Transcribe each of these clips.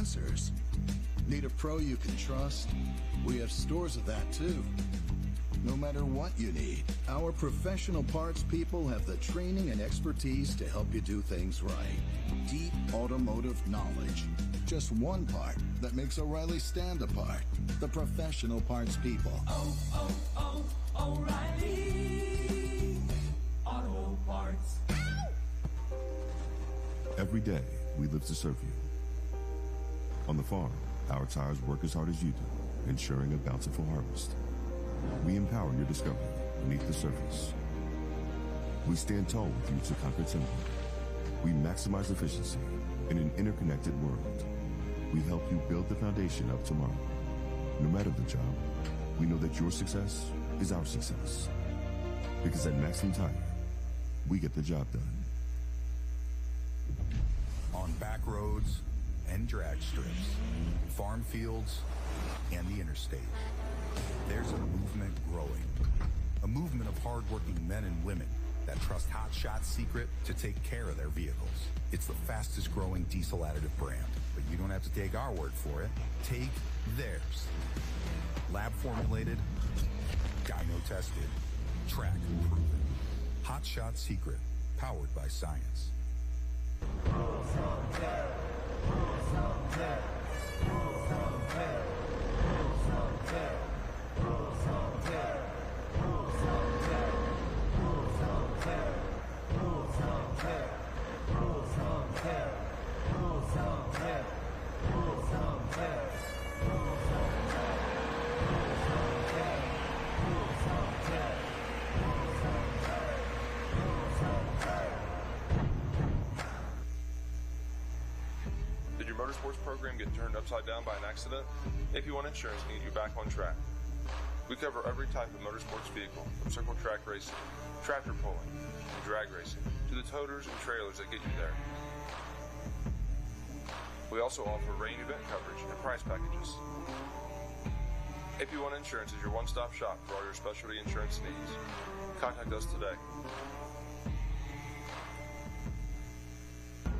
answers. Need a pro you can trust? We have stores of that too. No matter what you need, our professional parts people have the training and expertise to help you do things right. Deep automotive knowledge. Just one part that makes O'Reilly stand apart. The professional parts people. O'Reilly Auto Parts. Every day, we live to serve you. On the farm, our tires work as hard as you do, ensuring a bountiful harvest. We empower your discovery beneath the surface. We stand tall with you to conquer timber. We maximize efficiency in an interconnected world. We help you build the foundation of tomorrow. No matter the job, we know that your success is our success. Because at Maxim Tire, we get the job done. On back roads and drag strips, farm fields and the interstate, there's a movement growing. A movement of hardworking men and women that trust Hot Shot's secret to take care of their vehicles. It's the fastest growing diesel additive brand, but you don't have to take our word for it. Take theirs. Lab formulated, dyno tested, track proven. Hot Shot Secret, powered by science. Did your motorsports program get turned upside down by an accident? AP1 Insurance can get you back on track. We cover every type of motorsports vehicle, from circle track racing, tractor pulling, and drag racing, to the toters and trailers that get you there. We also offer rain event coverage and price packages. AP1 Insurance is your one-stop shop for all your specialty insurance needs. Contact us today.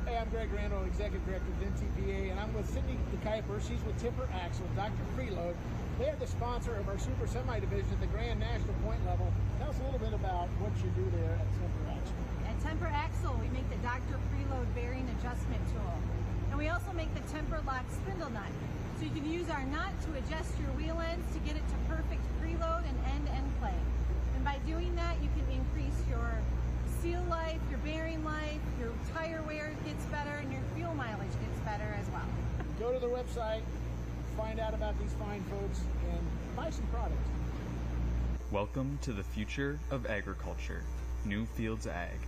Hey, I'm Greg Randall, Executive Director of NTPA, and I'm with Cindy DeKuyper. She's with Tipper Axle, Dr. Preload. They are the sponsor of our Super Semi division at the Grand National Point level. Tell us a little bit about what you do there at Tipper Axle. At Temper Axle, we make the Dr. Preload bearing adjustment tool. And we also make the Temper Lock spindle nut. So you can use our nut to adjust your wheel ends to get it to perfect preload and end-to-end play. And by doing that, you can increase your seal life, your bearing life, your tire wear gets better, and your fuel mileage gets better as well. Go to the website, find out about these fine folks, and buy some products. Welcome to the future of agriculture, Newfields Ag.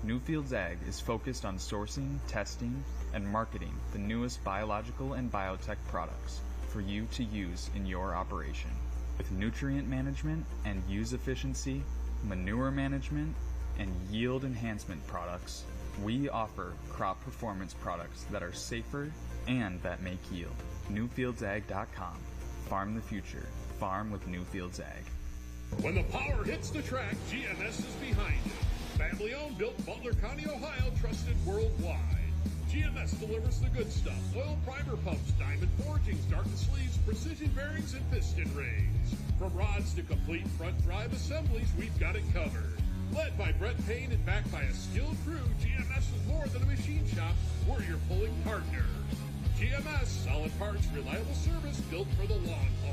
Newfields Ag is focused on sourcing, testing, and marketing the newest biological and biotech products for you to use in your operation. With nutrient management and use efficiency, manure management, and yield enhancement products, we offer crop performance products that are safer and that make yield. NewfieldsAg.com. Farm the future. Farm with Newfields Ag. When the power hits the track, GMS is behind it. Family owned, built Butler County, Ohio, trusted worldwide. GMS delivers the good stuff. Oil primer pumps, diamond forgings, darkened sleeves, precision bearings, and piston rings. From rods to complete front drive assemblies, we've got it covered. Led by Brett Payne and backed by a skilled crew, GMS is more than a machine shop. We're your pulling partner. GMS, solid parts, reliable service, built for the long haul.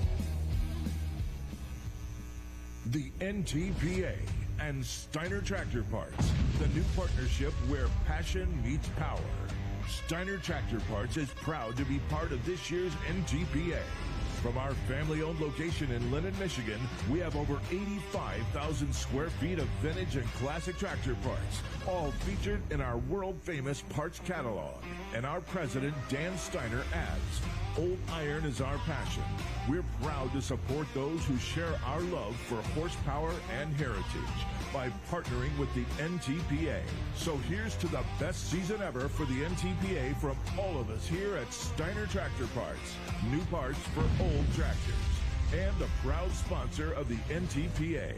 The NTPA and Steiner Tractor Parts, the new partnership where passion meets power. Steiner Tractor Parts is proud to be part of this year's NTPA. From our family-owned location in Linden, Michigan, we have over 85,000 square feet of vintage and classic tractor parts, all featured in our world-famous parts catalog. And our president, Dan Steiner, adds, "Old iron is our passion. We're proud to support those who share our love for horsepower and heritage by partnering with the NTPA. So here's to the best season ever for the NTPA from all of us here at Steiner Tractor Parts. New parts for old tractors. And a proud sponsor of the NTPA.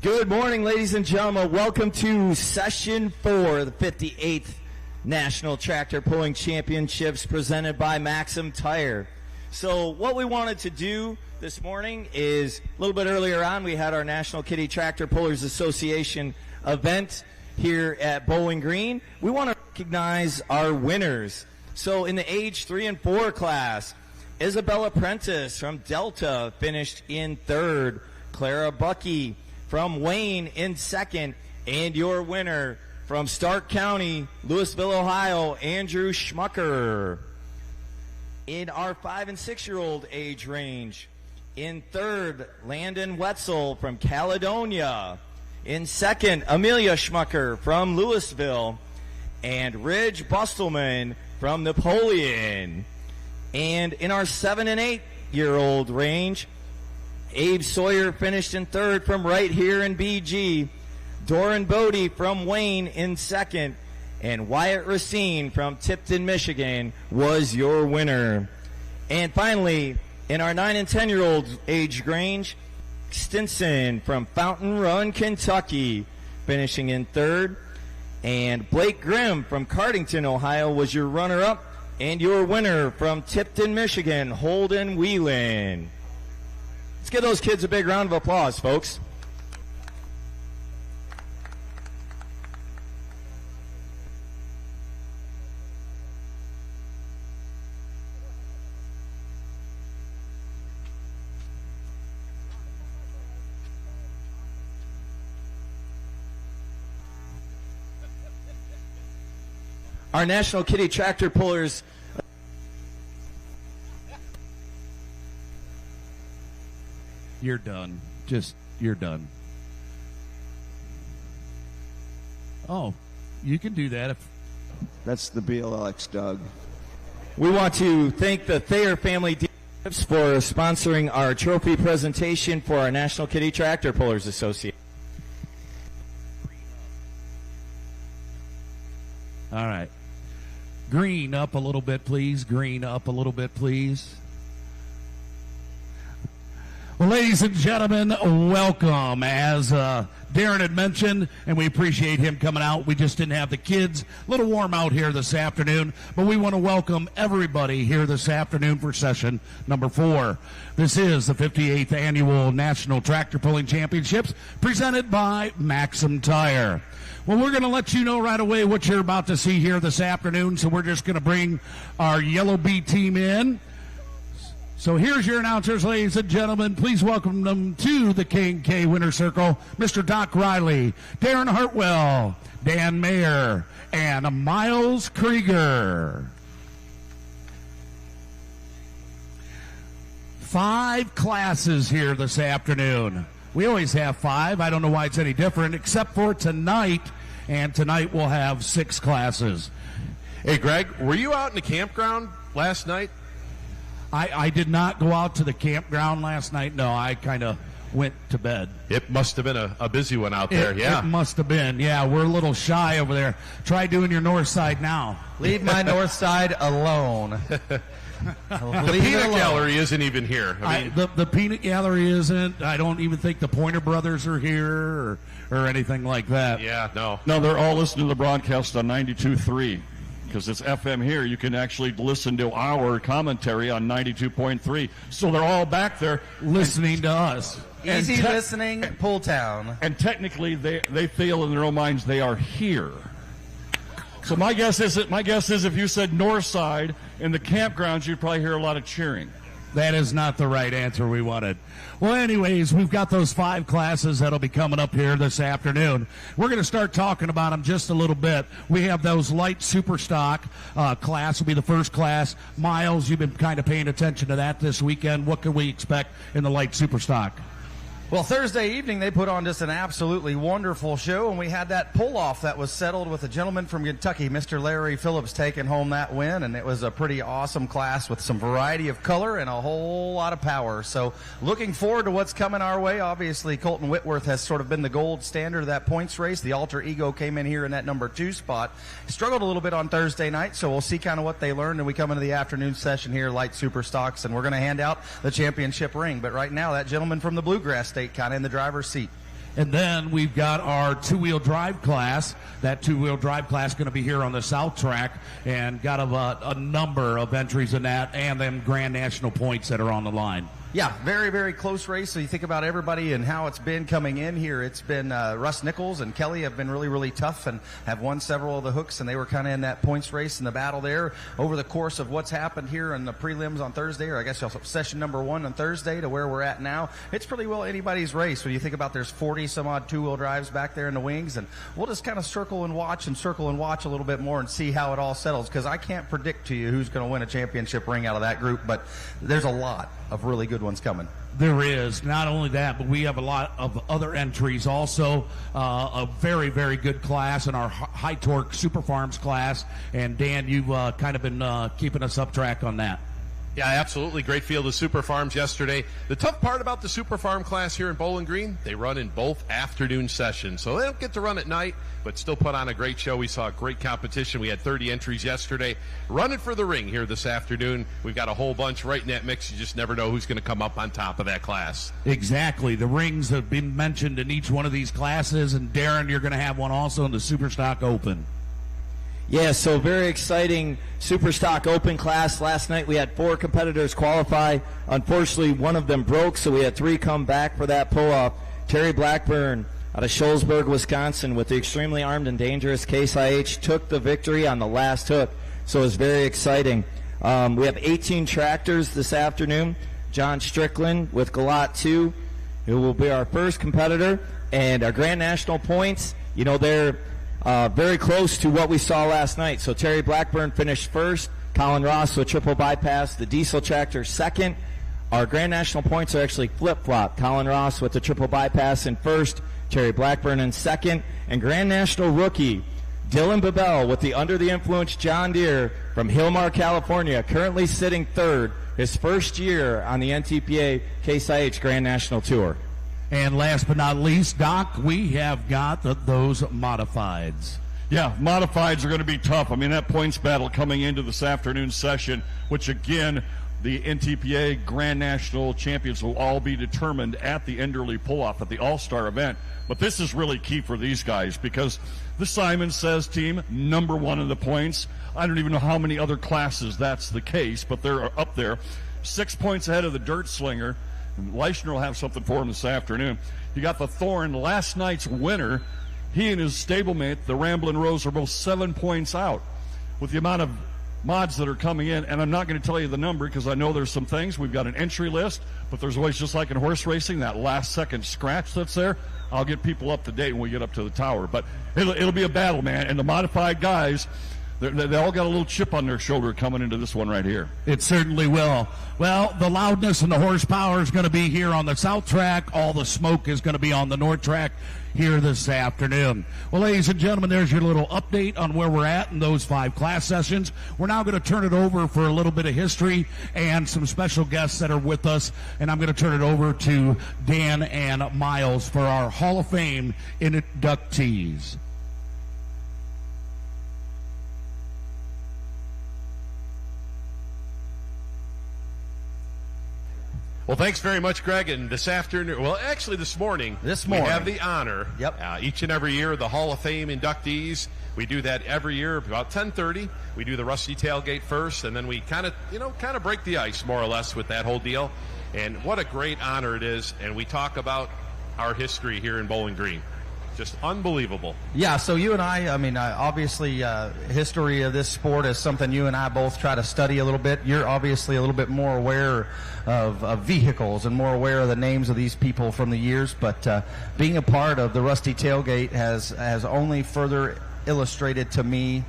Good morning, ladies and gentlemen. Welcome to Session 4, the 58th National Tractor Pulling Championships presented by Maxim Tire. So what we wanted to do this morning is, a little bit earlier on, we had our National Kitty Tractor Pullers Association event here at Bowling Green. We want to recognize our winners. So in the age 3 and 4 class, Isabella Prentice from Delta finished in 3rd. Clara Bucky from Wayne in 2nd, and your winner from Stark County, Louisville, Ohio, Andrew Schmucker. In our 5 and 6-year-old age range, in 3rd, Landon Wetzel from Caledonia. In 2nd, Amelia Schmucker from Louisville, and Ridge Bustelman from Napoleon. And in our 7 and 8-year-old range, Abe Sawyer finished in 3rd from right here in BG. Doran Bodie from Wayne in 2nd. And Wyatt Racine from Tipton, Michigan was your winner. And finally, In our 9 and 10-year-old age range, Stinson from Fountain Run, Kentucky, finishing in third. And Blake Grimm from Cardington, Ohio, was your runner-up. And your winner from Tipton, Michigan, Holden Whelan. Let's give those kids a big round of applause, folks. Our National Kitty Tractor Pullers. You're done. You're done. Oh, you can do that. That's the BLX, Doug. We want to thank the Thayer Family Dealerships for sponsoring our trophy presentation for our National Kitty Tractor Pullers Association. All right. Green up a little bit, please. Green up a little bit, please. Well, ladies and gentlemen, welcome. As Darren had mentioned, and we appreciate him coming out. We just didn't have the kids. A little warm out here this afternoon, but we want to welcome everybody here this afternoon for session number 4. This is the 58th Annual National Tractor Pulling Championships presented by Maxim Tire. Well, we're going to let you know right away what you're about to see here this afternoon, so we're just going to bring our Yellow Bee team in. So here's your announcers, ladies and gentlemen. Please welcome them to the K&K Winner Circle, Mr. Doc Riley, Darren Hartwell, Dan Mayer, and Miles Krieger. 5 classes here this afternoon. We always have 5. I don't know why it's any different, except for tonight. And tonight we'll have 6 classes. Hey, Greg, were you out in the campground last night? I did not go out to the campground last night. No, I kind of went to bed. It must have been a busy one out there, yeah. It must have been. Yeah, we're a little shy over there. Try doing your north side now. Leave my north side alone. The peanut gallery isn't even here. I mean, the peanut gallery isn't. I don't even think the Pointer Brothers are here or anything like that. Yeah, no. No, they're all listening to the broadcast on 92.3. Because it's FM here, you can actually listen to our commentary on 92.3. So they're all back there listening to us. Easy listening, Pull Town. And technically, they feel in their own minds they are here. So my guess is if you said north side in the campgrounds, you'd probably hear a lot of cheering. That is not the right answer we wanted. Well, anyways, we've got those 5 classes that'll be coming up here this afternoon. We're going to start talking about them just a little bit. We have those light super stock class will be the first class. Miles, you've been kind of paying attention to that this weekend. What can we expect in the light super stock? Well, Thursday evening, they put on just an absolutely wonderful show, and we had that pull-off that was settled with a gentleman from Kentucky, Mr. Larry Phillips, taking home that win, and it was a pretty awesome class with some variety of color and a whole lot of power. So looking forward to what's coming our way. Obviously, Colton Whitworth has sort of been the gold standard of that points race. The Alter Ego came in here in that number 2 spot. Struggled a little bit on Thursday night, so we'll see kind of what they learned, and we come into the afternoon session here, light super stocks, and we're going to hand out the championship ring. But right now, that gentleman from the Bluegrass State kind of in the driver's seat. And then we've got our 2-wheel drive class. That 2-wheel drive class going to be here on the South Track, and got a number of entries in that, and then Grand National points that are on the line. Yeah, very, very close race. So you think about everybody and how it's been coming in here. It's been Russ Nichols and Kelly have been really, really tough and have won several of the hooks, and they were kind of in that points race in the battle there over the course of what's happened here in the prelims on Thursday, or I guess session number 1 on Thursday to where we're at now. It's pretty well anybody's race when you think about there's 40 some odd 2-wheel drives back there in the wings, and we'll just kind of circle and watch a little bit more and see how it all settles, because I can't predict to you who's going to win a championship ring out of that group, but there's a lot of really good ones coming. There is. Not only that, but we have a lot of other entries also. A very, very good class in our high torque super farms class. And Dan, you've kind of been keeping us up track on that. Yeah, absolutely. Great field of Super Farms yesterday. The tough part about the Super Farm class here in Bowling Green, they run in both afternoon sessions. So they don't get to run at night, but still put on a great show. We saw great competition. We had 30 entries yesterday. Running for the ring here this afternoon. We've got a whole bunch right in that mix. You just never know who's going to come up on top of that class. Exactly. The rings have been mentioned in each one of these classes, and Darren, you're going to have one also in the Superstock Open. Yeah, so very exciting Superstock Open class. Last night we had 4 competitors qualify. Unfortunately, one of them broke, so we had 3 come back for that pull-off. Terry Blackburn out of Shullsburg, Wisconsin, with the extremely armed and dangerous Case IH, took the victory on the last hook, so it was very exciting. We have 18 tractors this afternoon. John Strickland with Galat 2, who will be our first competitor, and our Grand National points, they're very close to what we saw last night. So Terry Blackburn finished first, Colin Ross with triple bypass, the diesel tractor second. Our Grand National points are actually flip-flop. Colin Ross with the triple bypass in first, Terry Blackburn in second, and Grand National rookie Dylan Babel with the Under the Influence John Deere from Hillmar, California, currently sitting third, his first year on the NTPA Case IH Grand National Tour. And last but not least, Doc, we have got those modifieds. Yeah, modifieds are going to be tough. I mean, that points battle coming into this afternoon session, which again, the NTPA Grand National champions will all be determined at the Enderley pull-off at the All-Star event. But this is really key for these guys because the Simon Says team, number 1 in the points. I don't even know how many other classes that's the case, but they're up there. 6 points ahead of the Dirt Slinger. Leishner will have something for him this afternoon. You got the Thorn, last night's winner. He and his stablemate, the Ramblin' Rose, are both 7 points out. With the amount of mods that are coming in, and I'm not going to tell you the number because I know there's some things. We've got an entry list, but there's always, just like in horse racing, that last second scratch that's there. I'll get people up to date when we get up to the tower. But it'll be a battle, man. And the modified guys, they all got a little chip on their shoulder coming into this one right here. It certainly will. Well, the loudness and the horsepower is going to be here on the south track. All the smoke is going to be on the north track here this afternoon. Well, ladies and gentlemen, there's your little update on where we're at in those 5 class sessions. We're now going to turn it over for a little bit of history and some special guests that are with us. And I'm going to turn it over to Dan and Miles for our Hall of Fame inductees. Well, thanks very much, Greg. And this afternoon, well, actually this morning, we have the honor, each and every year, the Hall of Fame inductees. We do that every year about 10:30. We do the Rusty Tailgate first, and then we kind of break the ice, more or less, with that whole deal. And what a great honor it is. And we talk about our history here in Bowling Green. Just unbelievable. Yeah, so you and I obviously history of this sport is something you and I both try to study a little bit. You're obviously a little bit more aware of vehicles and more aware of the names of these people from the years, but being a part of the Rusty Tailgate has only further illustrated to me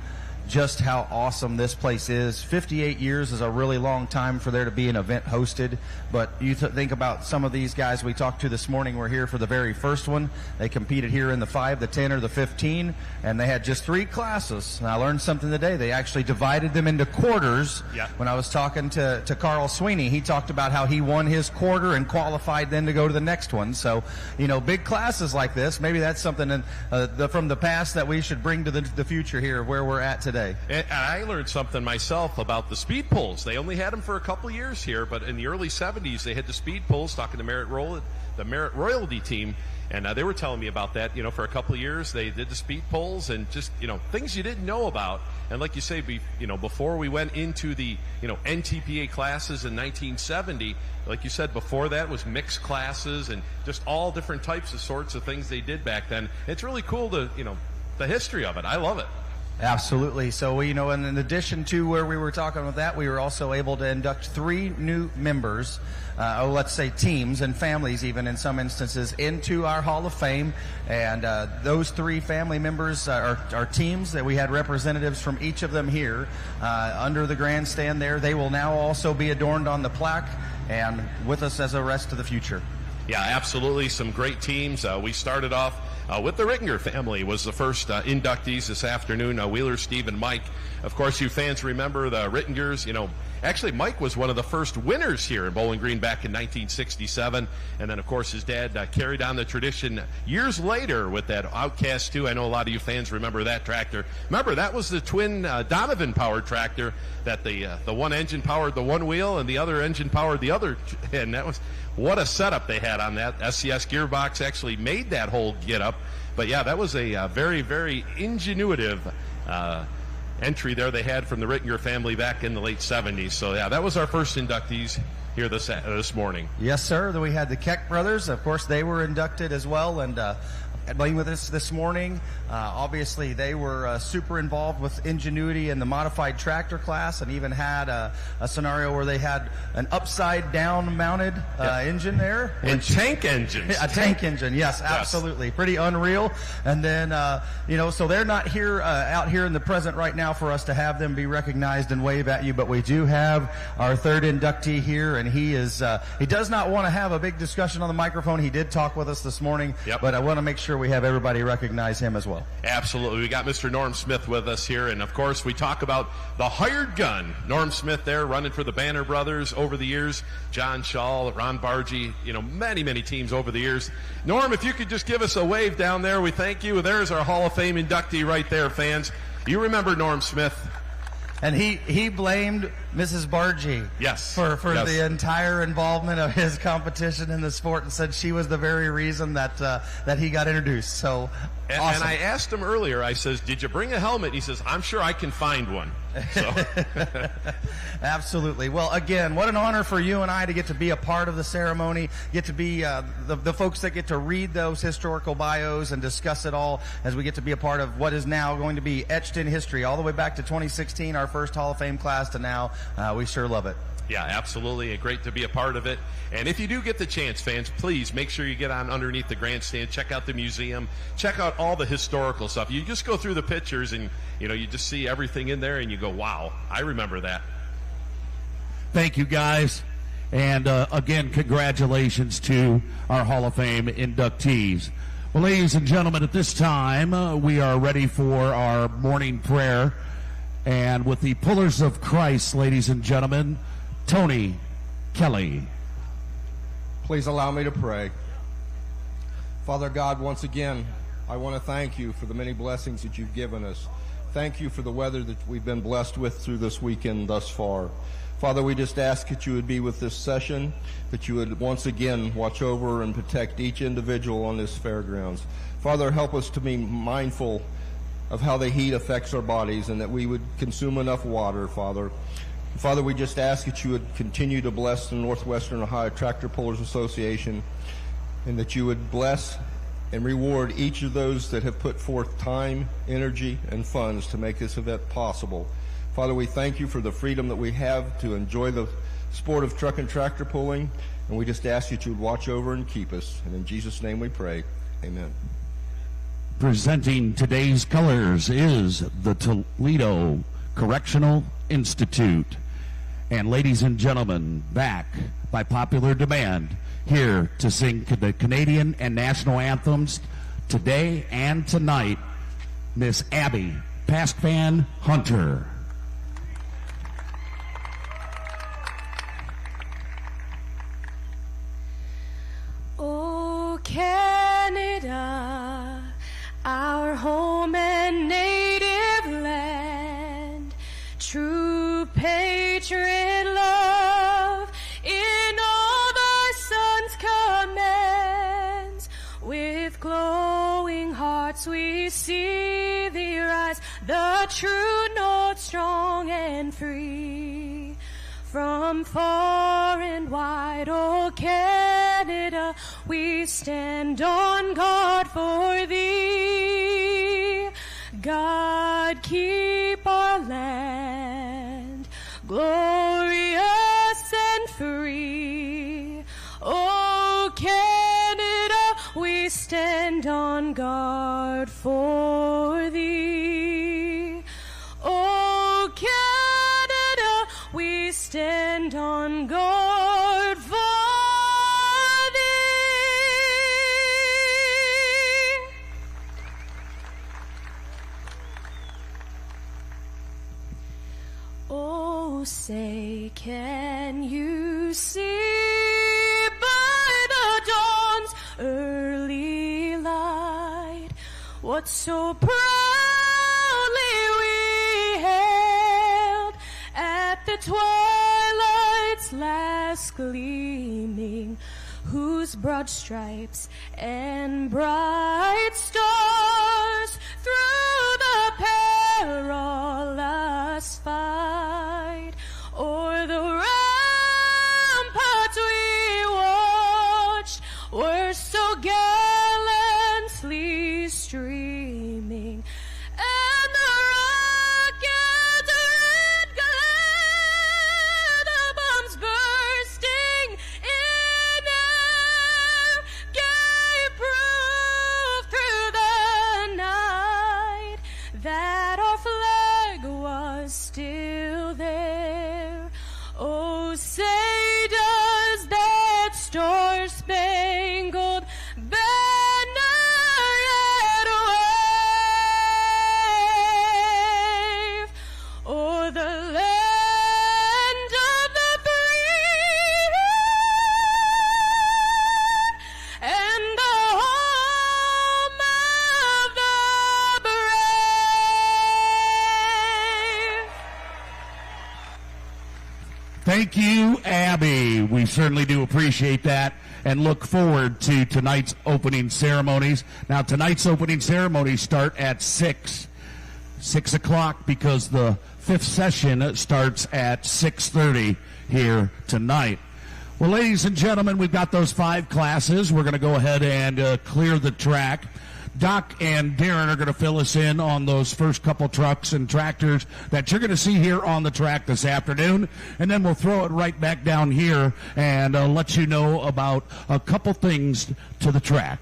just how awesome this place is. 58 years is a really long time for there to be an event hosted, but you think about some of these guys we talked to this morning were here for the very first one. They competed here in the 5, the 10, or the 15, and they had just 3 classes. And I learned something today. They actually divided them into quarters. Yeah. When I was talking to Carl Sweeney, he talked about how he won his quarter and qualified then to go to the next one. So, big classes like this, maybe that's something from the past that we should bring to the future here where we're at today. And I learned something myself about the speed pulls. They only had them for a couple years here, but in the early 70s, they had the speed pulls, talking to the Merit Royalty team, and they were telling me about that. For a couple of years, they did the speed pulls and just, things you didn't know about. And like you say, before we went into the, NTPA classes in 1970, like you said, before that was mixed classes and just all different types of sorts of things they did back then. It's really cool to, the history of it. I love it. Absolutely. So, and in addition to where we were talking about that, we were also able to induct 3 new members, let's say teams and families even in some instances, into our Hall of Fame. And those 3 family members are teams that we had representatives from each of them here under the grandstand there. They will now also be adorned on the plaque and with us as a rest of the future. Yeah, absolutely. Some great teams. We started off with the Rittinger family was the first inductees this afternoon. Wheeler, Steve, and Mike Of course, you fans remember the Rittingers. Actually, Mike was one of the first winners here in Bowling Green back in 1967. And then, of course, his dad carried on the tradition years later with that Outcast 2. I know a lot of you fans remember that tractor. Remember, that was the twin Donovan-powered tractor that the one engine powered the one wheel and the other engine powered the other. And that was what a setup they had on that. SCS gearbox actually made that whole get-up. But, yeah, that was a very, very ingenuitive entry there they had from the Rittinger family back in the late 70s. So, yeah, that was our first inductees here this morning. Yes, sir. Then we had the Keck brothers. Of course, they were inducted as well, and playing with us this morning. Obviously, they were super involved with Ingenuity in the modified tractor class, and even had a scenario where they had an upside-down mounted engine there. And tank engines. A tank engine, yes, absolutely. Pretty unreal. And then, so they're not here out here in the present right now for us to have them be recognized and wave at you, but we do have our third inductee here, and he does not want to have a big discussion on the microphone. He did talk with us this morning, but I want to make sure we have everybody recognize him as well. Absolutely. We got Mr. Norm Smith with us here, and of course we talk about the hired gun. Norm Smith there running for the Banner Brothers over the years. John Shaw, Ron Bargy, many, many teams over the years. Norm, if you could just give us a wave down there, we thank you. There's our Hall of Fame inductee right there, fans. You remember Norm Smith. And he blamed Mrs. Bargy for the entire involvement of his competition in the sport, and said she was the very reason that he got introduced. So awesome. And I asked him earlier, I says, did you bring a helmet? He says, I'm sure I can find one. So. Absolutely. Well, again, what an honor for you and I to get to be a part of the ceremony, get to be the folks that get to read those historical bios and discuss it all as we get to be a part of what is now going to be etched in history all the way back to 2016, our first Hall of Fame class, to now. We sure love it. Yeah, absolutely. Great to be a part of it. And if you do get the chance, fans, please make sure you get on underneath the grandstand, check out the museum, check out all the historical stuff. You just go through the pictures and, you just see everything in there and you go, wow, I remember that. Thank you, guys. And again, congratulations to our Hall of Fame inductees. Well, ladies and gentlemen, at this time, we are ready for our morning prayer. And with the Pullers of Christ, ladies and gentlemen, Tony Kelly. Please allow me to pray. Father God, once again, I want to thank you for the many blessings that you've given us. Thank you for the weather that we've been blessed with through this weekend thus far. Father, we just ask that you would be with this session, that you would once again watch over and protect each individual on this fairgrounds. Father, help us to be mindful of how the heat affects our bodies, and that we would consume enough water, Father. Father, we just ask that you would continue to bless the Northwestern Ohio Tractor Pullers Association, and that you would bless and reward each of those that have put forth time, energy, and funds to make this event possible. Father, we thank you for the freedom that we have to enjoy the sport of truck and tractor pulling, and we just ask that you would watch over and keep us. And in Jesus' name we pray. Amen. Presenting today's colors is the Toledo Correctional Institute. And ladies and gentlemen, back by popular demand, here to sing the Canadian and national anthems today and tonight, Miss Abby Paskvan Hunter. Oh, Canada, our home and native land, true patriot love in all the sun's commands. With glowing hearts we see thee rise, the true north, strong and free. From far and wide, oh Canada, we stand on guard for thee. God, keep our land glorious and free. Oh Canada, we stand on guard for thee. Oh Canada, we stand on guard for thee. Say, can you see by the dawn's early light what so proudly we hailed at the twilight's last gleaming, whose broad stripes and bright stars through the perilous fight o'er the ramparts we watched were so gallantly streaming, and the rocket's red glare, the bombs bursting in air, gave proof through the night that our flag was still there. Oh, say does that star-spangled banner yet wave o'er the land of the free and the home of the brave? Thank you, Abby. We certainly do appreciate that and look forward to tonight's opening ceremonies. Now, tonight's opening ceremonies start at 6 o'clock because the fifth session starts at 6:30 here tonight. Well, ladies and gentlemen, we've got those 5 classes. We're going to go ahead and clear the track. Doc and Darren are going to fill us in on those first couple trucks and tractors that you're going to see here on the track this afternoon, and then we'll throw it right back down here and let you know about a couple things to the track.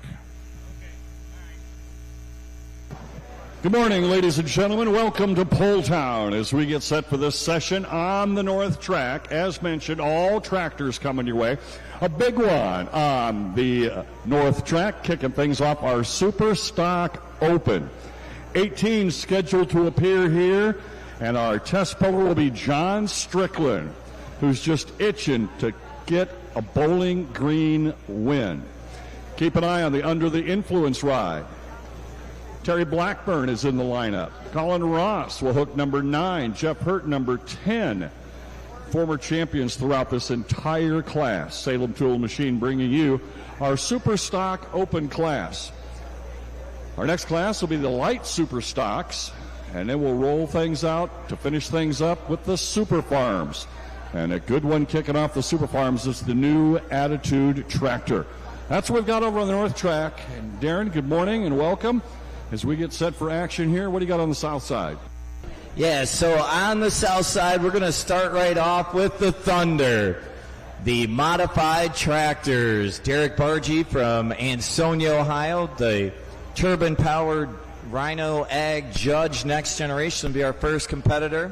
Good morning, ladies and gentlemen. Welcome to Pole Town as we get set for this session on the north track. As mentioned, all tractors coming your way. A big one on the north track, kicking things off our Super Stock Open. 18 scheduled to appear here, and our test puller will be John Strickland, who's just itching to get a Bowling Green win. Keep an eye on the Under the Influence ride. Terry Blackburn is in the lineup. Colin Ross will hook number 9. Jeff Hurt, number 10. Former champions throughout this entire class. Salem Tool Machine bringing you our Super Stock Open class. Our next class will be the Light Super Stocks, and then we'll roll things out to finish things up with the Super Farms. And a good one kicking off the Super Farms is the new Attitude Tractor. That's what we've got over on the north track. And Darren, good morning and welcome. As we get set for action here, what do you got on the south side? Yeah, so on the south side, we're going to start right off with the Thunder, the modified tractors. Derek Bargee from Ansonia, Ohio, the turbine-powered Rhino Ag Judge Next Generation will be our first competitor.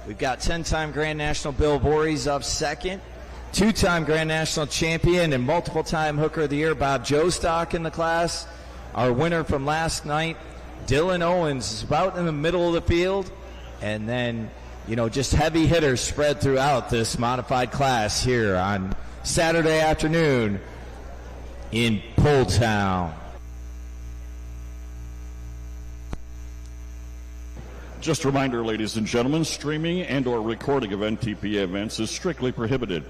We've got 10-time Grand National Bill Voorhees up second, 2-time Grand National Champion and multiple-time Hooker of the Year Bob Jostock in the class. Our winner from last night, Dylan Owens, is about in the middle of the field. And then, just heavy hitters spread throughout this modified class here on Saturday afternoon in Pole Town. Just a reminder, ladies and gentlemen, streaming and or recording of NTPA events is strictly prohibited.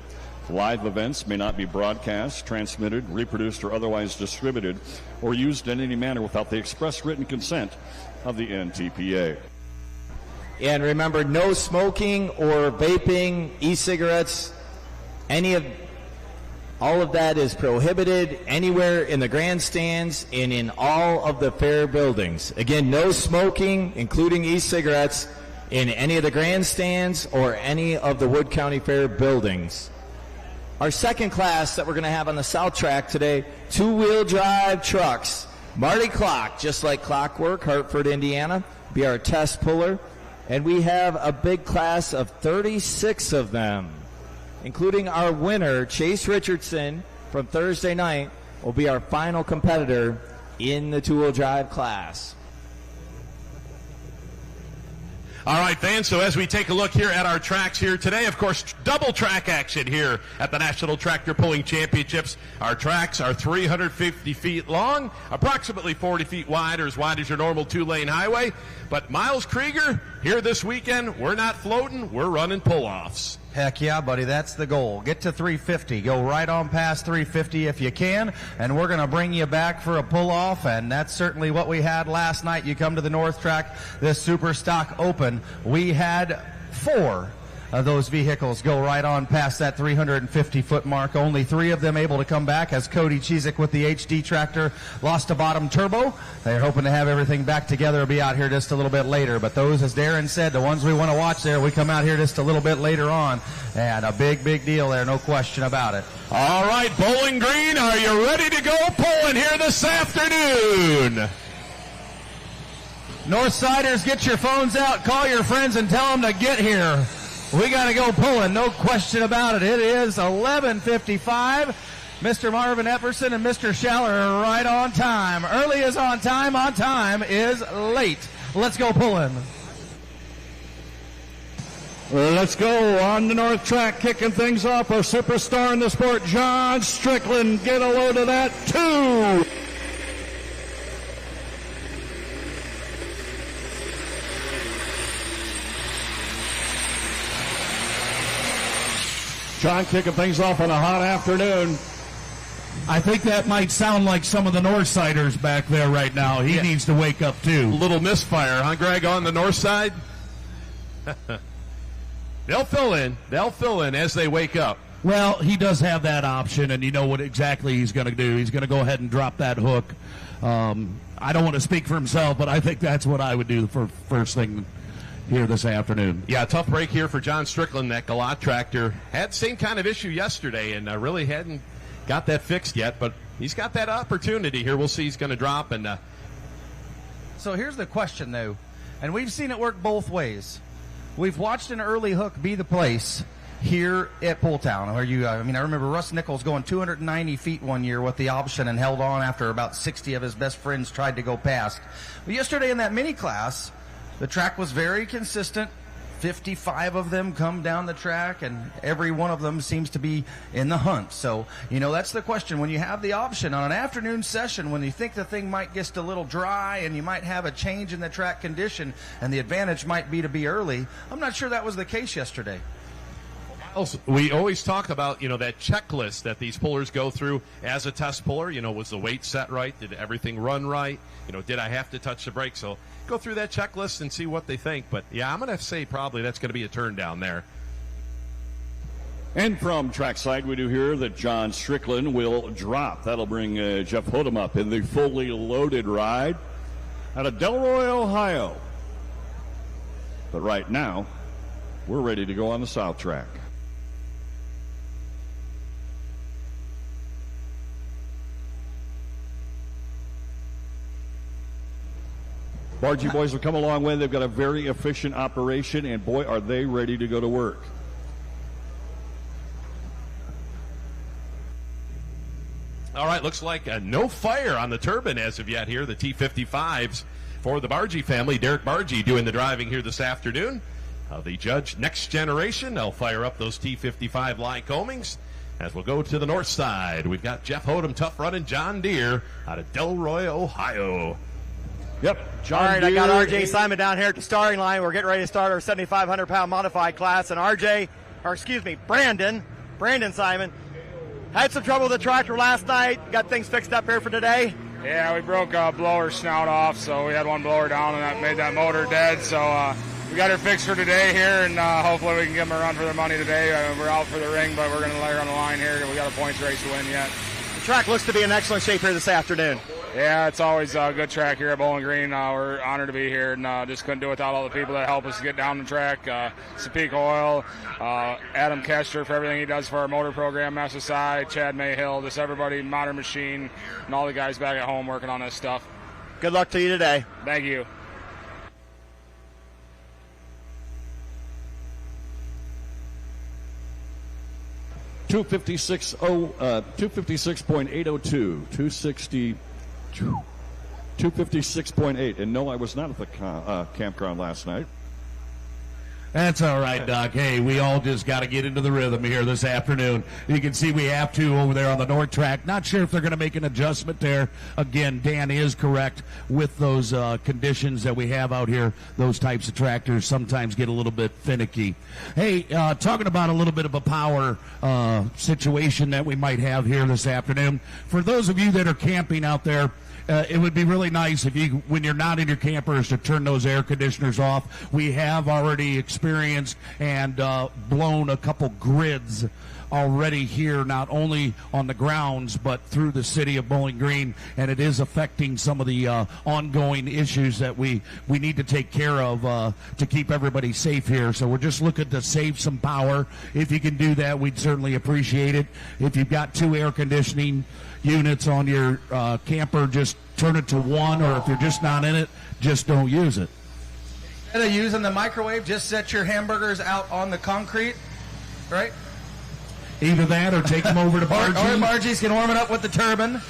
Live events may not be broadcast, transmitted, reproduced, or otherwise distributed or used in any manner without the express written consent of the NTPA. And remember, no smoking or vaping, e-cigarettes, all of that is prohibited anywhere in the grandstands and in all of the fair buildings. Again, no smoking, including e-cigarettes, in any of the grandstands or any of the Wood County Fair buildings. Our second class that we're going to have on the south track today, two-wheel drive trucks. Marty Clock, just like clockwork, Hartford, Indiana, be our test puller. And we have a big class of 36 of them, including our winner, Chase Richardson, from Thursday night, will be our final competitor in the two-wheel drive class. All right, fans, so as we take a look here at our tracks here today, of course, double track action here at the National Tractor Pulling Championships. Our tracks are 350 feet long, approximately 40 feet wide, or as wide as your normal two-lane highway. But Miles Krieger, here this weekend, we're not floating, we're running pull-offs. Heck yeah, buddy, that's the goal. Get to 350. Go right on past 350 if you can, and we're going to bring you back for a pull-off, and that's certainly what we had last night. You come to the North Track, this Super Stock Open. We had 4 of those vehicles go right on past that 350-foot mark. Only 3 of them able to come back as Cody Cheezick with the HD tractor lost a bottom turbo. They're hoping to have everything back together. Will be out here just a little bit later. But those, as Darren said, the ones we want to watch there, we come out here just a little bit later on. And a big, big deal there, no question about it. All right, Bowling Green, are you ready to go pulling here this afternoon? Northsiders, get your phones out, call your friends, and tell them to get here. We got to go pulling, no question about it. It is 11:55. Mr. Marvin Epperson and Mr. Schaller are right on time. Early is on time is late. Let's go pulling. Let's go on the North Track, kicking things off. Our superstar in the sport, John Strickland. Get a load of that, 2. John kicking things off on a hot afternoon. I think that might sound like some of the Northsiders back there right now. He needs to wake up too. Little misfire, huh, Greg, on the north side? They'll fill in as they wake up. Well, he does have that option, and you know what exactly he's going to do. He's going to go ahead and drop that hook. I don't want to speak for himself, but I think that's what I would do for first thing here this afternoon. Yeah, tough break here for John Strickland. That Galat tractor had the same kind of issue yesterday and really hadn't got that fixed yet, but he's got that opportunity here. We'll see he's going to drop. And So here's the question, though, and we've seen it work both ways. We've watched an early hook be the place here at Pulltown. I remember Russ Nichols going 290 feet one year with the option and held on after about 60 of his best friends tried to go past. But yesterday in that mini class, the track was very consistent. 55 of them come down the track, and every one of them seems to be in the hunt. So, that's the question. When you have the option on an afternoon session, when you think the thing might get a little dry and you might have a change in the track condition and the advantage might be to be early, I'm not sure that was the case yesterday. We always talk about, that checklist that these pullers go through as a test puller. Was the weight set right? Did everything run right? Did I have to touch the brake? So go through that checklist and see what they think. But, yeah, I'm going to say probably that's going to be a turn down there. And from trackside, we do hear that John Strickland will drop. That'll bring Jeff Hodem up in the fully loaded ride out of Delroy, Ohio. But right now, we're ready to go on the South Track. Bargee boys have come a long way. They've got a very efficient operation, and boy, are they ready to go to work. All right, looks like no fire on the turbine as of yet here. The T55s for the Bargee family. Derek Bargee doing the driving here this afternoon. The judge, Next Generation, they'll fire up those T55 Lycomings. As we'll go to the north side, we've got Jeff Hodem, tough running John Deere out of Delroy, Ohio. Yep, John All right, Deere. I got RJ Simon down here at the starting line. We're getting ready to start our 7,500-pound modified class. And Brandon Simon, had some trouble with the tractor last night. Got things fixed up here for today. Yeah, we broke a blower snout off, so we had one blower down, and that made that motor dead. So we got her fixed for today here, and hopefully we can give them a run for their money today. We're out for the ring, but we're going to lay her on the line here. We got a points race to win yet. The track looks to be in excellent shape here this afternoon. Yeah, it's always a good track here at Bowling Green. We're honored to be here, and just couldn't do it without all the people that help us get down the track. Sapik Oil, Adam Kester for everything he does for our motor program, SSI, Chad Mayhill, just everybody, Modern Machine, and all the guys back at home working on this stuff. Good luck to you today. Thank you. $256.802, 256.8. And no, I was not at the campground last night. That's all right, Doc. Hey, we all just got to get into the rhythm here this afternoon. You can see we have to over there on the North Track. Not sure if they're going to make an adjustment there. Again, Dan is correct with those conditions that we have out here. Those types of tractors sometimes get a little bit finicky. Hey, talking about a little bit of a power situation that we might have here this afternoon. For those of you that are camping out there, it would be really nice if you, when you're not in your campers, to turn those air conditioners off. We have already experienced and blown a couple grids already here, not only on the grounds, but through the city of Bowling Green, and it is affecting some of the ongoing issues that we need to take care of to keep everybody safe here. So we're just looking to save some power. If you can do that, we'd certainly appreciate it. If you've got 2 air conditioning units on your camper, just turn it to 1, or if you're just not in it, just don't use it. Instead of using the microwave, just set your hamburgers out on the concrete, right? Either that or take them over to Bargy. Or Bargy's can warm it up with the turbine.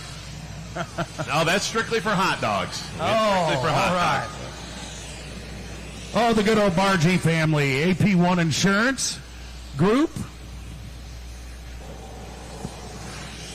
No, that's strictly for hot dogs. Oh, For hot dogs. Oh, the good old Bargy family, AP1 Insurance Group.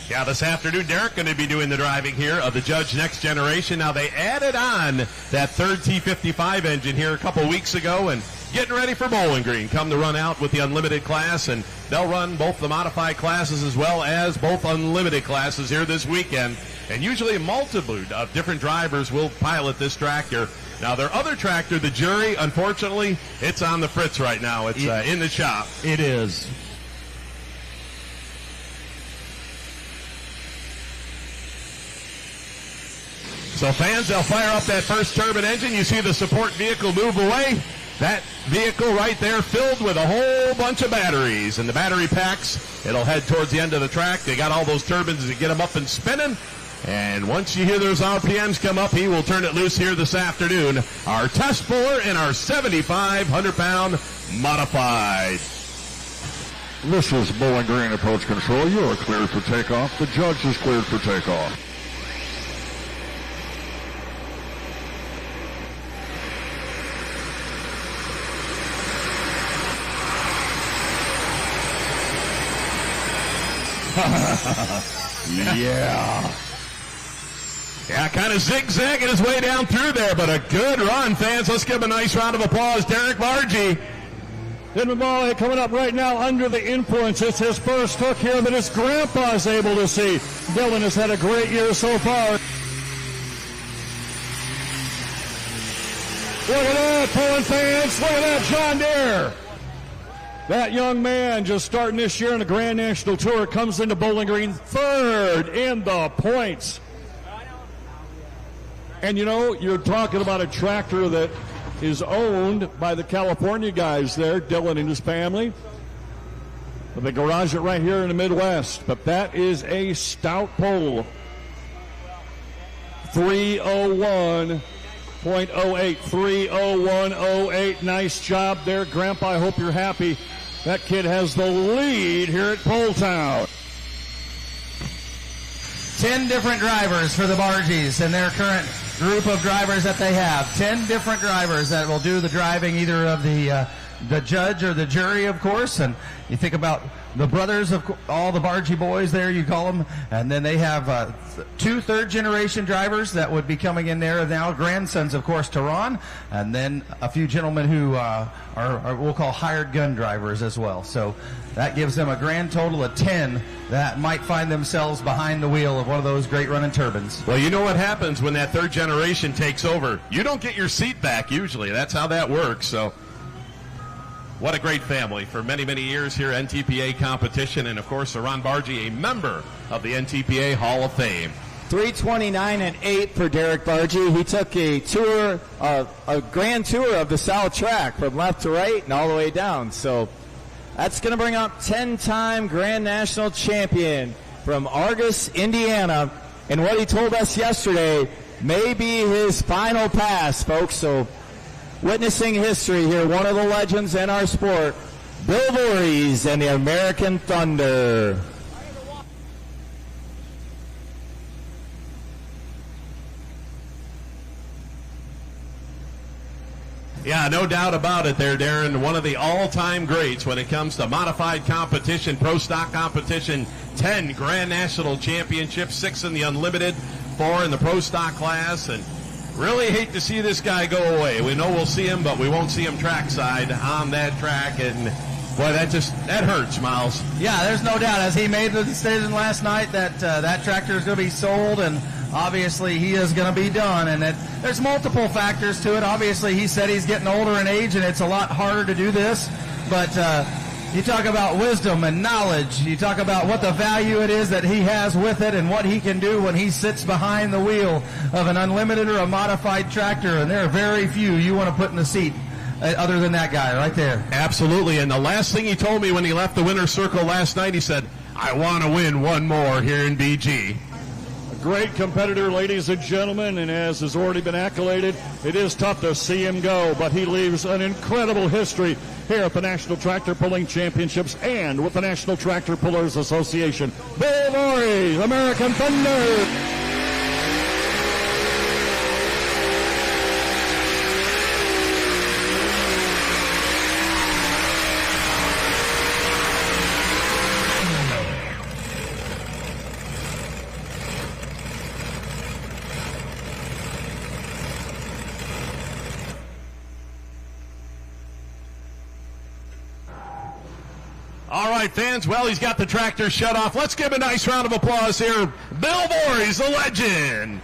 Yeah, this afternoon, Derek going to be doing the driving here of the Judge Next Generation. Now, they added on that third T55 engine here a couple weeks ago and getting ready for Bowling Green. Come to run out with the Unlimited class, and they'll run both the modified classes as well as both Unlimited classes here this weekend. And usually a multitude of different drivers will pilot this tractor. Now, their other tractor, the Jury, unfortunately, it's on the fritz right now. It's in the shop. It is. So fans, they'll fire up that first turbine engine. You see the support vehicle move away. That vehicle right there filled with a whole bunch of batteries. And the battery packs, it'll head towards the end of the track. They got all those turbines to get them up and spinning. And once you hear those RPMs come up, he will turn it loose here this afternoon. Our test puller and our 7,500-pound modified. This is Bowling Green Approach Control. You are cleared for takeoff. The judge is cleared for takeoff. Yeah. Yeah, kind of zigzagging his way down through there, but a good run, fans. Let's give him a nice round of applause. Derek Bargy. Denver Ball coming up right now under the influence. It's his first hook here that his grandpa is able to see. Dylan has had a great year so far. Look at that, pulling fans. Look at that, John Deere. That young man just starting this year in the Grand National Tour comes into Bowling Green third in the points. And you know, you're talking about a tractor that is owned by the California guys there, Dylan and his family. They garage it right here in the Midwest. But that is a stout pole. 301.08, 301.08. Nice job there, Grandpa. I hope you're happy. That kid has the lead here at Pole Town. 10 different drivers for the Bargies and their current group of drivers that they have. 10 different drivers that will do the driving, either of the judge or the jury, of course. And you think about the brothers of all the Bargy boys there, you call them. And then they have 2 third-generation drivers that would be coming in there now, grandsons, of course, to Ron. And then a few gentlemen who are we'll call hired gun drivers as well. So that gives them a grand total of 10 that might find themselves behind the wheel of one of those great running turbines. Well, you know what happens when that third generation takes over. You don't get your seat back usually. That's how that works. So what a great family for many, many years here, NTPA competition. And, of course, Ron Bargy, a member of the NTPA Hall of Fame. 3:29.08 for Derek Bargy. He took a tour, a grand tour of the South Track from left to right and all the way down. So that's going to bring up 10-time Grand National Champion from Argus, Indiana. And what he told us yesterday may be his final pass, folks. So witnessing history here, one of the legends in our sport, Bill Voorhees and the American Thunder. Yeah, no doubt about it there, Darren. One of the all-time greats when it comes to modified competition, pro stock competition. 10 Grand National Championships, 6 in the Unlimited, 4 in the pro stock class, and really hate to see this guy go away. We know we'll see him, but we won't see him trackside on that track, and boy, that hurts, Miles. Yeah, there's no doubt. As he made the decision last night that that tractor is going to be sold, and obviously he is going to be done, and there's multiple factors to it. Obviously, he said he's getting older in age, and it's a lot harder to do this, but you talk about wisdom and knowledge. You talk about what the value it is that he has with it and what he can do when he sits behind the wheel of an unlimited or a modified tractor, and there are very few you want to put in the seat other than that guy right there. Absolutely, and the last thing he told me when he left the winner's circle last night, he said, I want to win one more here in BG. Great competitor, ladies and gentlemen, and as has already been accoladed, it is tough to see him go, but he leaves an incredible history here at the National Tractor Pulling Championships and with the National Tractor Pullers Association. Bill Voorhees, American Thunder. All right, fans, well, he's got the tractor shut off. Let's give him a nice round of applause here. Bill Voorhees, the legend.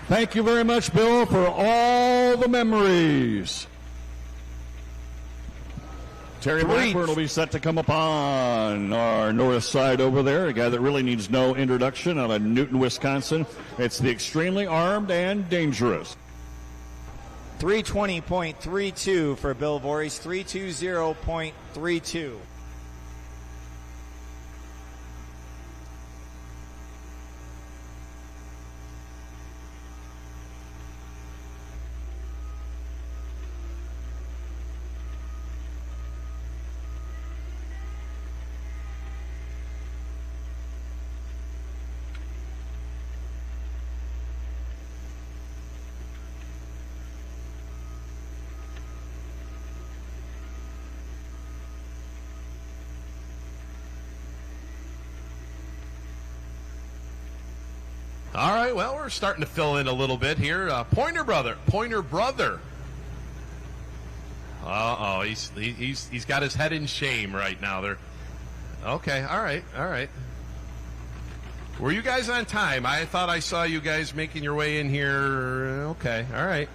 Thank you very much, Bill, for all the memories. Terry Blackburn will be set to come up on our north side over there, a guy that really needs no introduction out of Newton, Wisconsin. It's the extremely armed and dangerous. 320.32 for Bill Voorhees, 320.32. All right, well, we're starting to fill in a little bit here. Pointer brother. Uh-oh, he's got his head in shame right now. There. Okay, all right. Were you guys on time? I thought I saw you guys making your way in here. Okay, all right.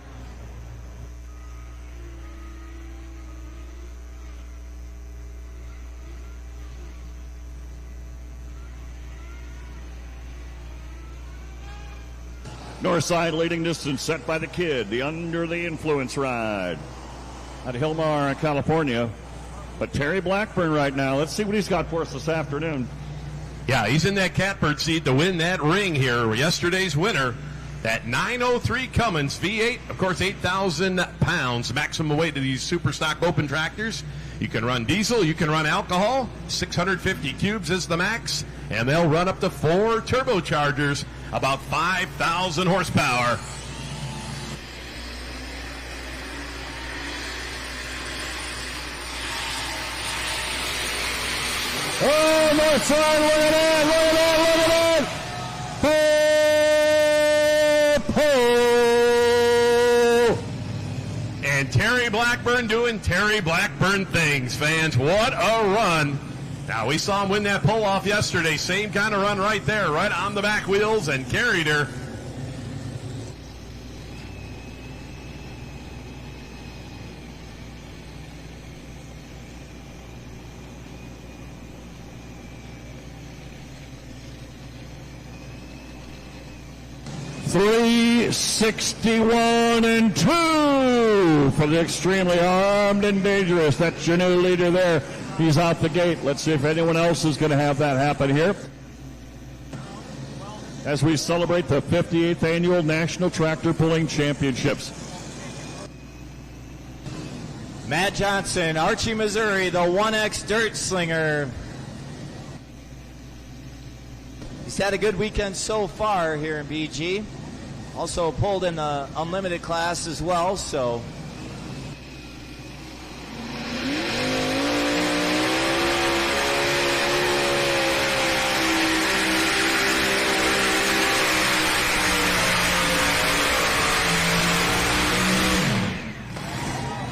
North side leading distance set by the kid, the Under the Influence ride out of Hillmar, California. But Terry Blackburn right now, let's see what he's got for us this afternoon. Yeah, he's in that catbird seat to win that ring here. Yesterday's winner, that 903 Cummins V8, of course, 8,000 pounds maximum weight of these super stock open tractors. You can run diesel, you can run alcohol, 650 cubes is the max, and they'll run up to 4 turbochargers, about 5,000 horsepower. Oh, north side, look at that. And Terry Blackburn doing Terry Blackburn things, fans. What a run. Now, we saw him win that pull-off yesterday. Same kind of run right there, right on the back wheels, and carried her. $361.2 for the extremely armed and dangerous. That's your new leader there. He's out the gate. Let's see if anyone else is going to have that happen here as we celebrate the 58th Annual National Tractor Pulling Championships. Matt Johnson, Archie, Missouri, the 1X Dirt Slinger. He's had a good weekend so far here in BG. Also pulled in the unlimited class as well, so.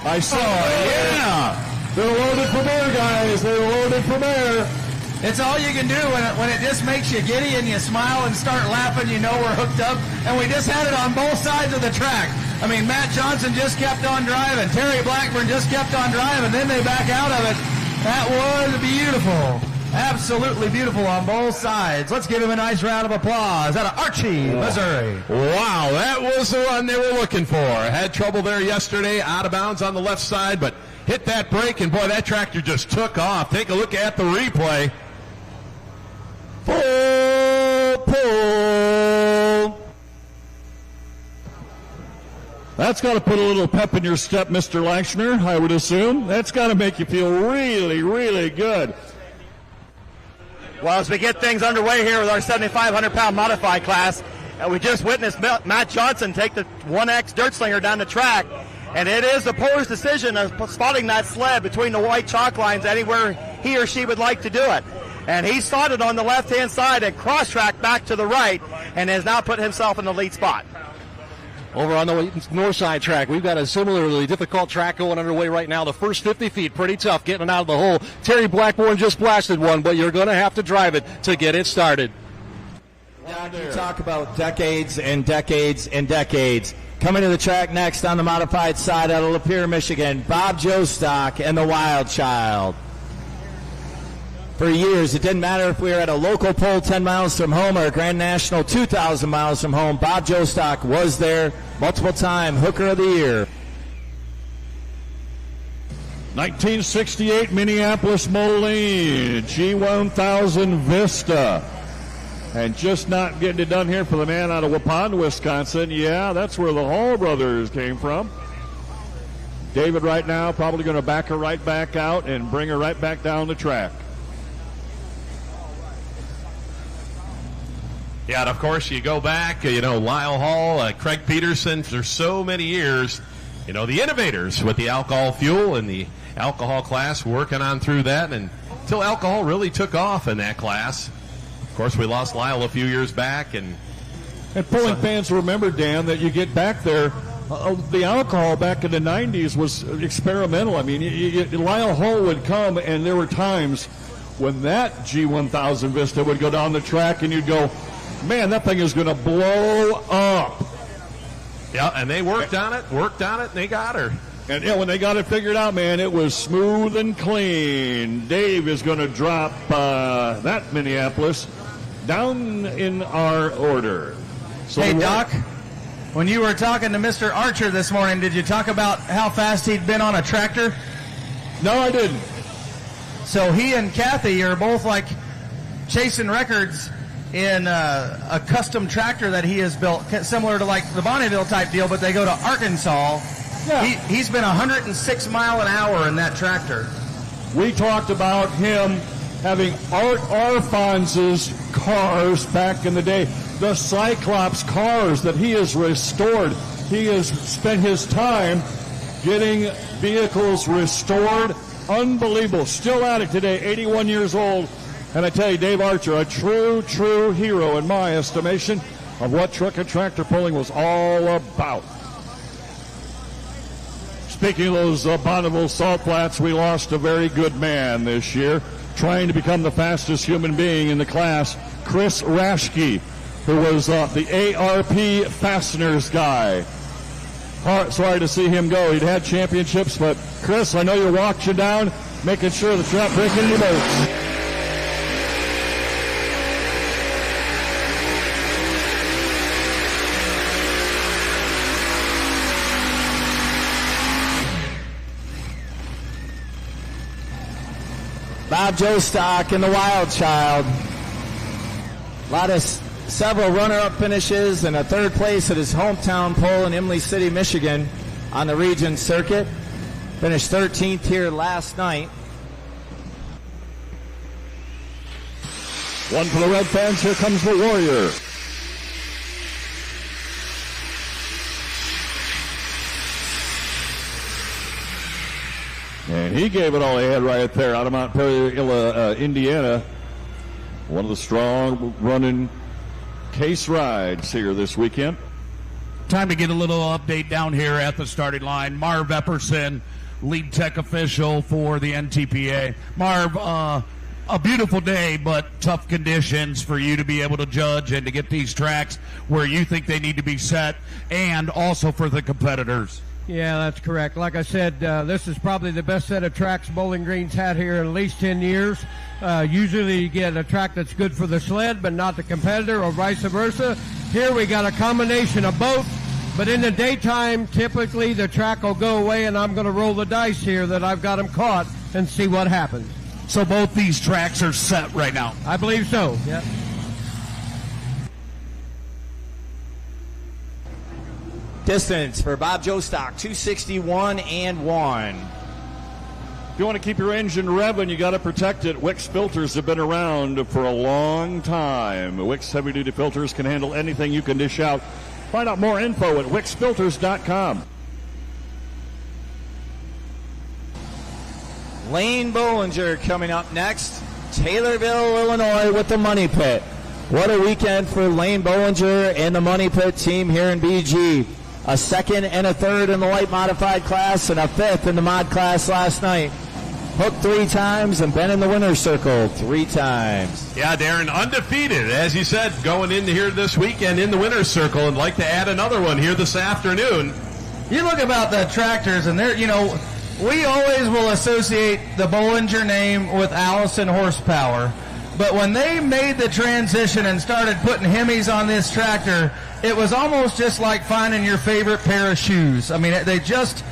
I saw it, yeah. They're loaded from air, guys. They're loaded from air. It's all you can do when it just makes you giddy and you smile and start laughing, you know we're hooked up. And we just had it on both sides of the track. I mean, Matt Johnson just kept on driving. Terry Blackburn just kept on driving. Then they back out of it. That was beautiful. Absolutely beautiful on both sides. Let's give him a nice round of applause out of Archie, Missouri. Wow, that was the run they were looking for. Had trouble there yesterday, out of bounds on the left side, but hit that brake, and boy, that tractor just took off. Take a look at the replay. FullPull. That's got to put a little pep in your step, Mr. Lachner, I would assume. That's got to make you feel really, really good. Well, as we get things underway here with our 7,500-pound modified class, and we just witnessed Matt Johnson take the 1X dirt slinger down the track, and it is the puller's decision of spotting that sled between the white chalk lines anywhere he or she would like to do it. And he started on the left-hand side and cross-tracked back to the right, and has now put himself in the lead spot. Over on the north side track, we've got a similarly difficult track going underway right now. The first 50 feet, pretty tough getting it out of the hole. Terry Blackburn just blasted one, but you're going to have to drive it to get it started. Doc, you talk about decades and decades and decades. Coming to the track next on the modified side out of Lapeer, Michigan, Bob Jostock and the Wild Child. For years, it didn't matter if we were at a local pole 10 miles from home or a Grand National 2,000 miles from home. Bob Jostock was there multiple-time Hooker of the Year. 1968 Minneapolis Moline G1000 Vista. And just not getting it done here for the man out of Waupun, Wisconsin. Yeah, that's where the Hall brothers came from. David right now probably going to back her right back out and bring her right back down the track. Yeah, and of course, you go back, Lyle Hall, Craig Peterson, for so many years, the innovators with the alcohol fuel and the alcohol class, working on through that, and until alcohol really took off in that class. Of course, we lost Lyle a few years back. And pulling fans remember, Dan, that you get back there, the alcohol back in the 90s was experimental. I mean, Lyle Hall would come, and there were times when that G1000 Vista would go down the track, and you'd go, man, that thing is going to blow up. Yeah, and they worked on it, and they got her. And when they got it figured out, man, it was smooth and clean. Dave is going to drop that Minneapolis down in our order. So hey, Doc, when you were talking to Mr. Archer this morning, did you talk about how fast he'd been on a tractor? No, I didn't. So he and Kathy are both like chasing records in a custom tractor that he has built, similar to like the Bonneville type deal, but they go to Arkansas. Yeah. He's been 106 mile an hour in that tractor. We talked about him having Art Arfonz's cars back in the day, the Cyclops cars that he has restored. He has spent his time getting vehicles restored. Unbelievable. Still at it today, 81 years old. And I tell you, Dave Archer, a true hero in my estimation of what truck and tractor pulling was all about. Speaking of those Bonneville Salt Flats, we lost a very good man this year, trying to become the fastest human being in the class, Chris Raschke, who was the ARP Fasteners guy. Sorry to see him go. He'd had championships, but Chris, I know you're watching down, making sure that you're not breaking any boats. Bob Jostock and the Wild Child. Several runner-up finishes and a third place at his hometown pole in Imlay City, Michigan on the region circuit. Finished 13th here last night. One for the Red fans. Here comes the Warrior. And he gave it all he had right there out of Mount Perry, Indiana. One of the strong running case rides here this weekend. Time to get a little update down here at the starting line. Marv Epperson, lead tech official for the NTPA. Marv, a beautiful day, but tough conditions for you to be able to judge and to get these tracks where you think they need to be set, and also for the competitors. Yeah, that's correct. Like I said, this is probably the best set of tracks Bowling Green's had here in at least 10 years. Usually you get a track that's good for the sled, but not the competitor, or vice versa. Here we got a combination of both, but in the daytime, typically the track will go away, and I'm going to roll the dice here that I've got them caught and see what happens. So both these tracks are set right now? I believe so, yeah. Distance for Bob Jostock, 261 and 1. If you want to keep your engine revving, you got to protect it. Wix filters have been around for a long time. Wix heavy-duty filters can handle anything you can dish out. Find out more info at wixfilters.com. Lane Bollinger coming up next. Taylorville, Illinois with the Money Pit. What a weekend for Lane Bollinger and the Money Pit team here in BG. A second and a third in the light modified class and a fifth in the mod class last night. Hooked 3 times and been in the winner's circle 3 times. Yeah, Darren, undefeated, as you said, going into here this weekend in the winner's circle, and like to add another one here this afternoon. You look about the tractors, and they're, we always will associate the Bollinger name with Allison horsepower. But when they made the transition and started putting Hemis on this tractor, it was almost just like finding your favorite pair of shoes. I mean, it just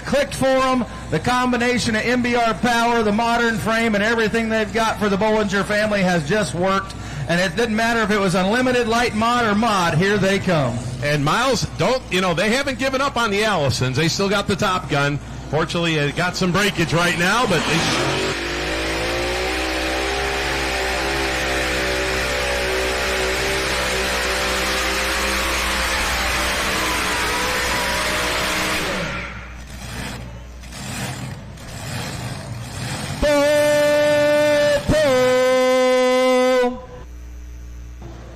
clicked for them. The combination of MBR power, the modern frame, and everything they've got for the Bollinger family has just worked. And it didn't matter if it was unlimited, light mod, or mod. Here they come. And Miles, they haven't given up on the Allisons. They still got the Top Gun. Fortunately, it got some breakage right now, but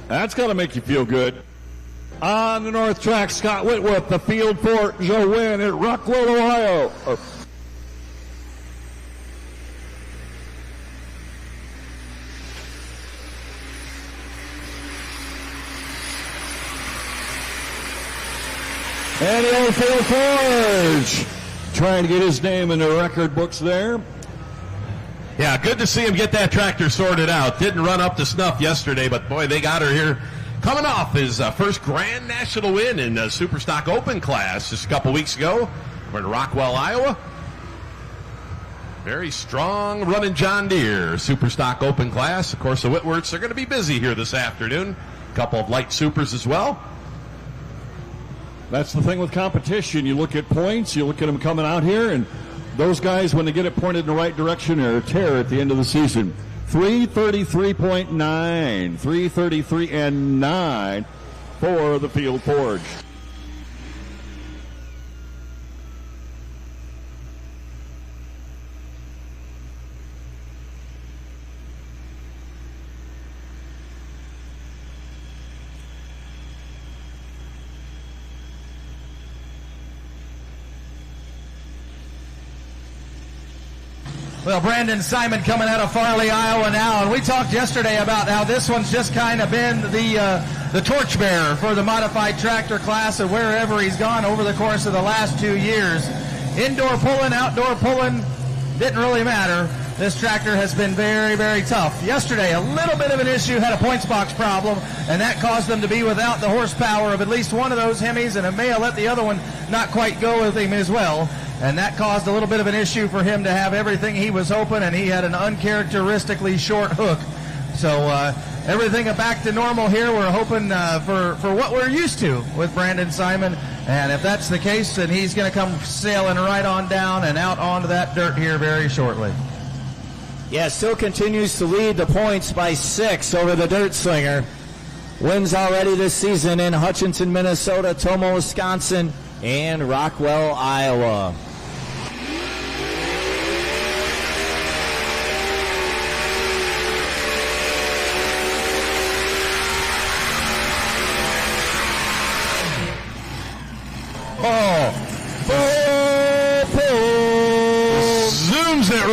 That's got to make you feel good. On the north track, Scott Whitworth, the field for Joe Wynn at Rockwell, Ohio. And the old field Forge trying to get his name in the record books there. yeah, good to see him get that tractor sorted out. Didn't run up to snuff yesterday, but boy, they got her here. Coming off his first Grand National win in the Superstock Open class just a couple weeks ago. We're in Rockwell, Iowa. Very strong running John Deere Superstock Open class. Of course, the Whitworths are going to be busy here this afternoon. A couple of light supers as well. That's the thing with competition. You look at points, you look at them coming out here, and those guys, when they get it pointed in the right direction, are a tear at the end of the season. 333.9, 333 and 9 for the Field Forge. Well, Brandon Simon coming out of Farley, Iowa now, and we talked yesterday about how this one's just kind of been the torchbearer for the modified tractor class of wherever he's gone over the course of the last 2 years. Indoor pulling, outdoor pulling, didn't really matter. This tractor has been very, very tough. Yesterday, a little bit of an issue, had a points box problem, and that caused them to be without the horsepower of at least one of those Hemis, and it may have let the other one not quite go with him as well. And that caused a little bit of an issue for him to have everything he was hoping, and he had an uncharacteristically short hook. So everything back to normal here. We're hoping for what we're used to with Brandon Simon. And if that's the case, then he's going to come sailing right on down and out onto that dirt here very shortly. Yeah, still continues to lead the points by 6 over the Dirt Slinger. Wins already this season in Hutchinson, Minnesota, Tomo, Wisconsin, and Rockwell, Iowa.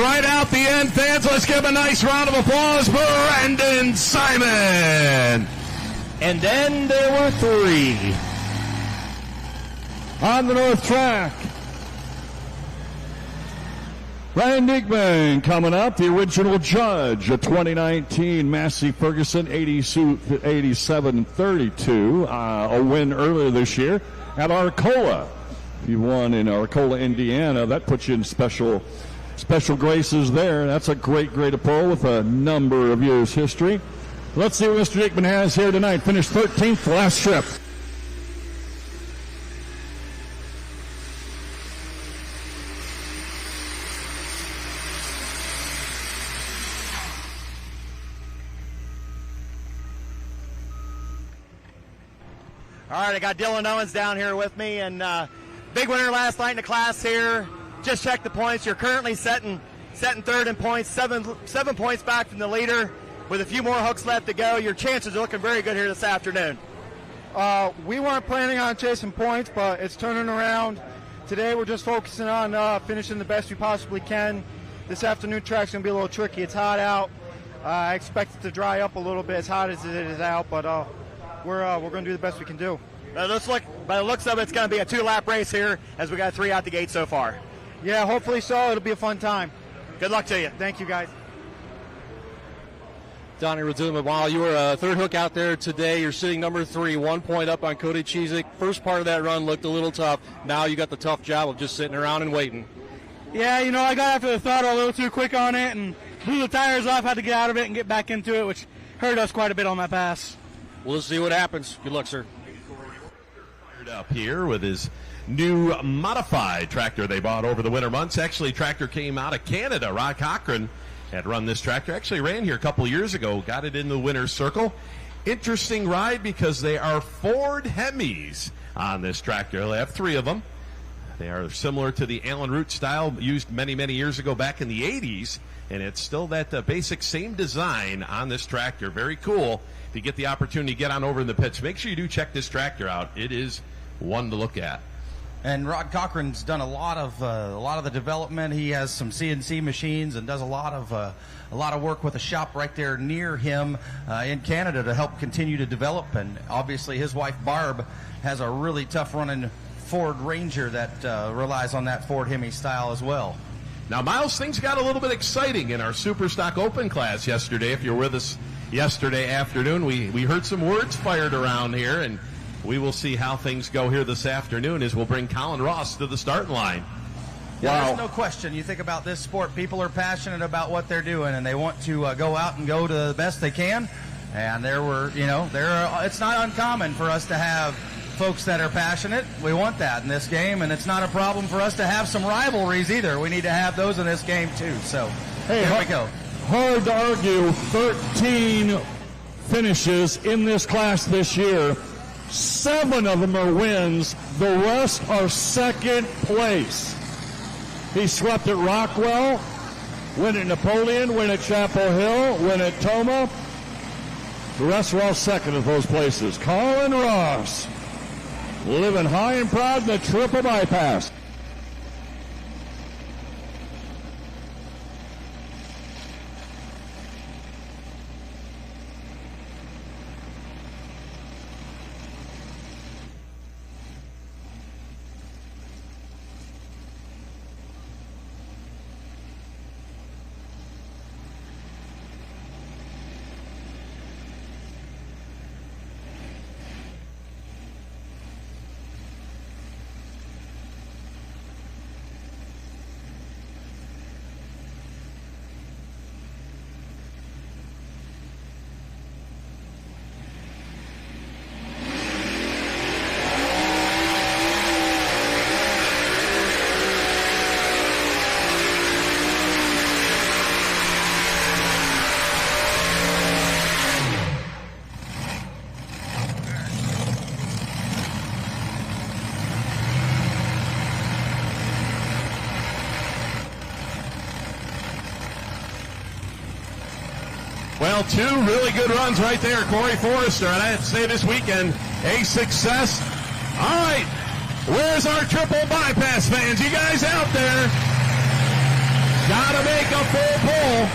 right out the end. Fans, let's give a nice round of applause for Brandon Simon. And then there were 3. On the north track, Ryan Dickman coming up, the original judge, a 2019 Massey Ferguson 87-32, a win earlier this year at Arcola. You won in Arcola, Indiana. That puts you in special graces there. That's a great pull with a number of years history. Let's see what Mr. Dickman has here tonight. Finished 13th last trip. All right, I got Dylan Owens down here with me, and big winner last night in the class here. Just checked the points. You're currently setting third in points, seven points back from the leader. With a few more hooks left to go, your chances are looking very good here this afternoon. We weren't planning on chasing points, but it's turning around. Today we're just focusing on finishing the best we possibly can. This afternoon track's going to be a little tricky. It's hot out. I expect it to dry up a little bit as hot as it is out, but we're going to do the best we can do. By the looks of it, it's going to be a 2-lap race here as we got 3 out the gate so far. Yeah, hopefully so. It'll be a fun time. Good luck to you. Thank you, guys. Donnie Razuma, while you were a third hook out there today, you're sitting number 3, 1 point up on Cody Cheezick. First part of that run looked a little tough. Now you got the tough job of just sitting around and waiting. Yeah, I got after the throttle a little too quick on it and blew the tires off, had to get out of it and get back into it, which hurt us quite a bit on that pass. We'll see what happens. Good luck, sir. Up here with his new modified tractor they bought over the winter months. Actually, tractor came out of Canada. Rod Cochran had run this tractor. Actually ran here a couple of years ago. Got it in the winner's circle. Interesting ride because they are Ford Hemis on this tractor. They have 3 of them. They are similar to the Allen Root style used many, many years ago back in the 80s. And it's still that basic same design on this tractor. Very cool. If you get the opportunity to get on over in the pits, make sure you do check this tractor out. It is one to look at. And Rod Cochran's done a lot of the development. He has some CNC machines and does a lot of work with a shop right there near him in Canada to help continue to develop. And obviously, his wife Barb has a really tough running Ford Ranger that relies on that Ford Hemi style as well. Now, Miles, things got a little bit exciting in our Super Stock Open class yesterday. If you're with us yesterday afternoon, we heard some words fired around here, and we will see how things go here this afternoon as we'll bring Colin Ross to the starting line. Yeah, there's no question. You think about this sport, people are passionate about what they're doing, and they want to go out and go to the best they can. And it's not uncommon for us to have folks that are passionate. We want that in this game, and it's not a problem for us to have some rivalries either. We need to have those in this game too. So here we go. Hard to argue. 13 finishes in this class this year. 7 of them are wins. The rest are second place. He swept at Rockwell, win at Napoleon, win at Chapel Hill, win at Toma. The rest are all second at those places. Colin Ross, living high and proud in the triple bypass. Well, 2 really good runs right there. Corey Forrester, and I have to say this weekend, a success. All right, where's our triple bypass fans? You guys out there? Gotta make a full pull.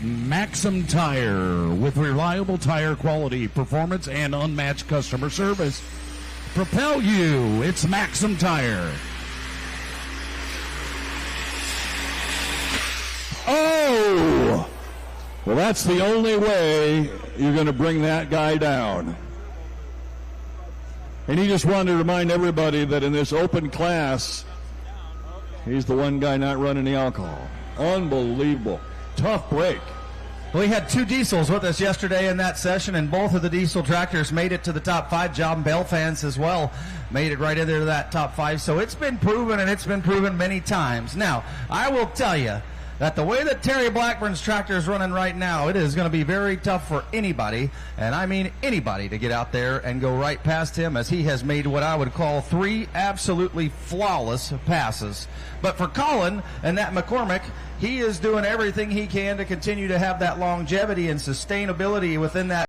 Maxim Tire, with reliable tire quality, performance, and unmatched customer service. Propel you, it's Maxim Tire. Oh! Well, that's the only way you're going to bring that guy down. And he just wanted to remind everybody that in this open class, he's the one guy not running the alcohol. Unbelievable. Tough break. We had 2 diesels with us yesterday in that session, and both of the diesel tractors made it to the top 5. John Bell fans as well made it right into that top 5. So it's been proven, and it's been proven many times. Now, I will tell you that the way that Terry Blackburn's tractor is running right now, it is going to be very tough for anybody, and I mean anybody, to get out there and go right past him, as he has made what I would call 3 absolutely flawless passes. But for Colin and that McCormick, he is doing everything he can to continue to have that longevity and sustainability within that